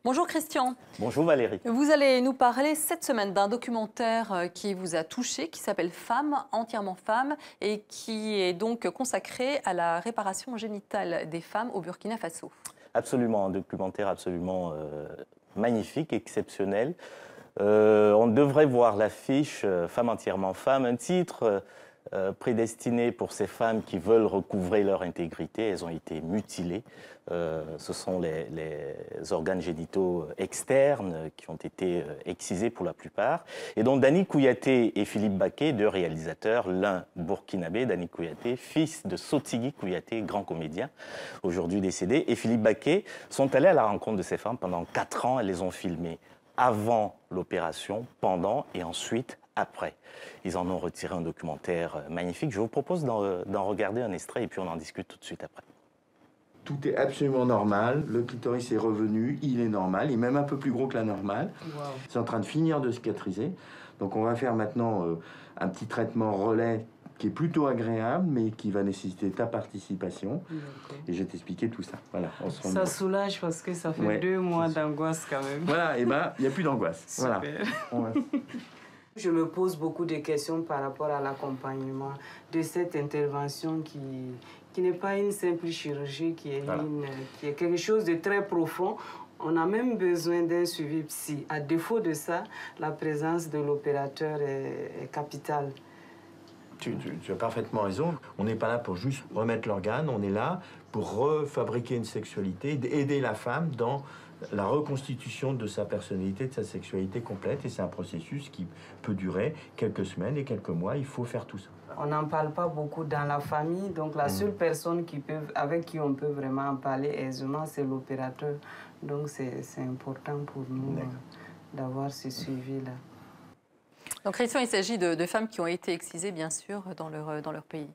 Bonjour Christian. Bonjour Valérie. Vous allez nous parler cette semaine d'un documentaire qui vous a touché, qui s'appelle Femmes, entièrement femmes, et qui est donc consacré à la réparation génitale des femmes au Burkina Faso. Absolument, un documentaire absolument magnifique, exceptionnel. On devrait voir l'affiche Femmes entièrement femmes, un titre prédestiné pour ces femmes qui veulent recouvrer leur intégrité. Elles ont été mutilées. Ce sont les organes génitaux externes qui ont été excisés pour la plupart. Et donc Dany Kouyaté et Philippe Baqué, deux réalisateurs, l'un burkinabé, Dany Kouyaté, fils de Sotigui Kouyaté, grand comédien, aujourd'hui décédé, et Philippe Baqué, sont allés à la rencontre de ces femmes pendant 4 ans. Elles les ont filmées avant l'opération, pendant et ensuite après. Ils en ont retiré un documentaire magnifique. Je vous propose d'en regarder un extrait et puis on en discute tout de suite après. Tout est absolument normal, le clitoris est revenu, il est normal, il est même un peu plus gros que la normale. Wow. C'est en train de finir de cicatriser. Donc on va faire maintenant un petit traitement relais qui est plutôt agréable, mais qui va nécessiter ta participation. Et je vais t'expliquer tout ça. Voilà, on se ça soulage parce que ça fait 2 mois d'angoisse quand même. Voilà, et ben il n'y a plus d'angoisse. Voilà. Je me pose beaucoup de questions par rapport à l'accompagnement de cette intervention qui n'est pas une simple chirurgie, qui est quelque chose de très profond. On a même besoin d'un suivi psy. À défaut de ça, la présence de l'opérateur est capitale. Tu as parfaitement raison. On n'est pas là pour juste remettre l'organe, on est là pour refabriquer une sexualité, aider la femme dans la reconstitution de sa personnalité, de sa sexualité complète. Et c'est un processus qui peut durer quelques semaines et quelques mois. Il faut faire tout ça. On n'en parle pas beaucoup dans la famille, donc la seule personne avec qui on peut vraiment en parler aisément, c'est l'opérateur. Donc c'est important pour nous d'avoir ce suivi-là. Donc Christian, il s'agit de femmes qui ont été excisées, bien sûr, dans leur pays.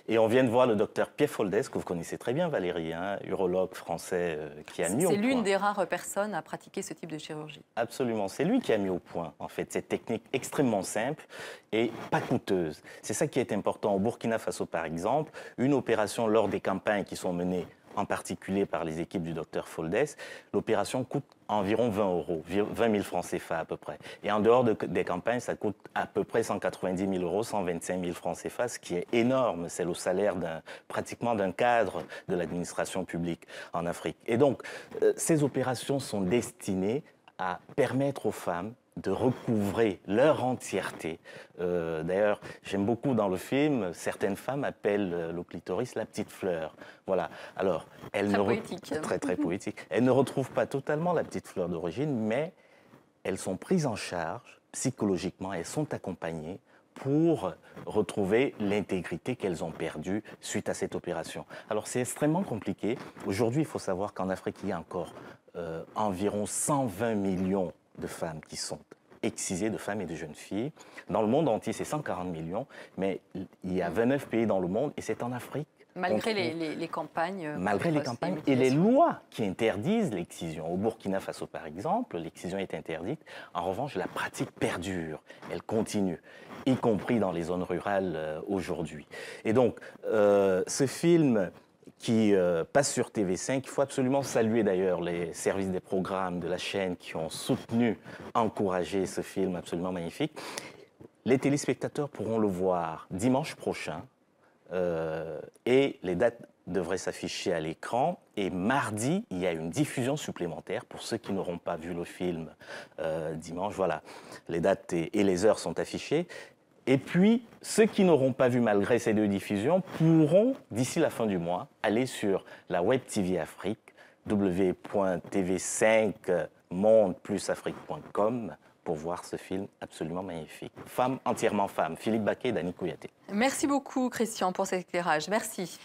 Et on vient de voir le docteur Pierre Foldès, que vous connaissez très bien, Valérie, urologue français qui a mis au point. C'est l'une des rares personnes à pratiquer ce type de chirurgie. Absolument, c'est lui qui a mis au point, en fait, cette technique extrêmement simple et pas coûteuse. C'est ça qui est important. Au Burkina Faso, par exemple, une opération lors des campagnes qui sont menées en particulier par les équipes du docteur Foldès, l'opération coûte environ 20 €, 20 000 francs CFA à peu près. Et en dehors des campagnes, ça coûte à peu près 190 000 €, 125 000 francs CFA, ce qui est énorme. C'est le salaire pratiquement d'un cadre de l'administration publique en Afrique. Et donc, ces opérations sont destinées à permettre aux femmes de recouvrer leur entièreté. D'ailleurs, j'aime beaucoup dans le film, certaines femmes appellent le clitoris la petite fleur. Voilà. Alors, très poétique. Très poétique. Elles ne retrouvent pas totalement la petite fleur d'origine, mais elles sont prises en charge psychologiquement, elles sont accompagnées pour retrouver l'intégrité qu'elles ont perdue suite à cette opération. Alors, c'est extrêmement compliqué. Aujourd'hui, il faut savoir qu'en Afrique, il y a encore environ 120 millions de femmes qui sont excisées, de femmes et de jeunes filles. Dans le monde entier, c'est 140 millions, mais il y a 29 pays dans le monde et c'est en Afrique. Malgré les campagnes. Malgré les campagnes et les lois qui interdisent l'excision. Au Burkina Faso, par exemple, l'excision est interdite. En revanche, la pratique perdure, elle continue, y compris dans les zones rurales aujourd'hui. Et donc, ce film qui passe sur TV5. Il faut absolument saluer d'ailleurs les services des programmes de la chaîne qui ont soutenu, encouragé ce film absolument magnifique. Les téléspectateurs pourront le voir dimanche prochain et les dates devraient s'afficher à l'écran. Et mardi, il y a une diffusion supplémentaire pour ceux qui n'auront pas vu le film dimanche. Voilà, les dates et les heures sont affichées. Et puis, ceux qui n'auront pas vu malgré ces 2 diffusions pourront, d'ici la fin du mois, aller sur la Web TV Afrique, w.tv5monde+afrique.com pour voir ce film absolument magnifique. Femmes entièrement femmes, Philippe Baqué et Dany Kouyaté. Merci beaucoup, Christian, pour cet éclairage. Merci.